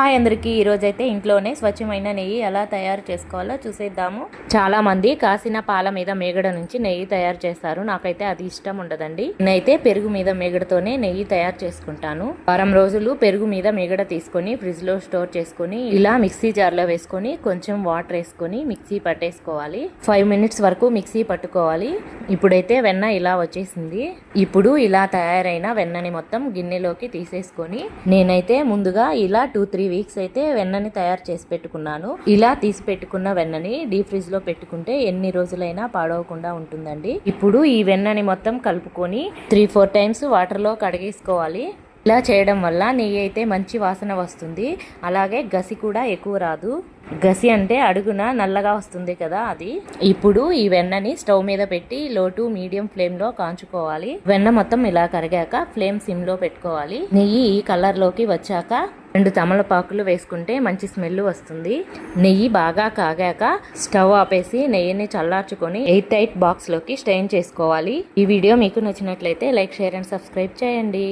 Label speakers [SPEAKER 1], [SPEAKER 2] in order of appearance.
[SPEAKER 1] Hi అందరికీ ఈరోజైతే ఇంట్లోనే స్వచ్ఛమైన నెయ్యి ఎలా తయారు చేసుకోవాలో చూసేద్దాము. చాలా మంది కాసిన పాల మీద మేగడ నుంచి నెయ్యి తయారు చేస్తారు. నాకైతే అది ఇష్టం ఉండదండి. నేనైతే పెరుగు మీద మేగడతోనే నెయ్యి తయారు చేసుకుంటాను. వారం రోజులు పెరుగు మీద మేగడ తీసుకొని ఫ్రిడ్జ్ లో స్టోర్ చేసుకొని ఇలా మిక్సీ జార్ లో వేసుకొని కొంచెం వాటర్ వేసుకొని మిక్సీ పట్టేసుకోవాలి. 5 మినిట్స్ వరకు మిక్సీ పట్టుకోవాలి. ఇప్పుడైతే వెన్న ఇలా వచ్చేసింది. ఇప్పుడు ఇలా తయారైన వెన్నని మొత్తం గిన్నెలోకి తీసేసుకొని నేనైతే ముందుగా ఇలా 2-3 వీక్స్ అయితే వెన్నని తయారు చేసి పెట్టుకున్నాను. ఇలా తీసి పెట్టుకున్న వెన్నని డీప్ ఫ్రిడ్జ్ లో పెట్టుకుంటే ఎన్ని రోజులైనా పాడవకుండా ఉంటుందండి. ఇప్పుడు ఈ వెన్నని మొత్తం కలుపుకొని 3-4 టైమ్స్ వాటర్ లో కడిగేసుకోవాలి. ఇలా చేయడం వల్ల నెయ్యి అయితే మంచి వాసన వస్తుంది. అలాగే గసి కూడా ఎక్కువ రాదు. గసి అంటే అడుగున నల్లగా వస్తుంది కదా, అది. ఇప్పుడు ఈ వెన్నని స్టవ్ మీద పెట్టి లో టు మీడియం ఫ్లేమ్ లో కాంచుకోవాలి. వెన్న మొత్తం ఇలా కరిగాక ఫ్లేమ్ సిమ్ లో పెట్టుకోవాలి. నెయ్యి ఈ కలర్ లోకి వచ్చాక 2 తమలపాకులు వేసుకుంటే మంచి స్మెల్ వస్తుంది. నెయ్యి బాగా కాగాక స్టవ్ ఆపేసి నెయ్యిని చల్లార్చుకొని ఎయిర్ టైట్ బాక్స్ లోకి స్టెయిన్ చేసుకోవాలి. ఈ వీడియో మీకు నచ్చినట్లయితే లైక్, షేర్ అండ్ సబ్స్క్రైబ్ చేయండి.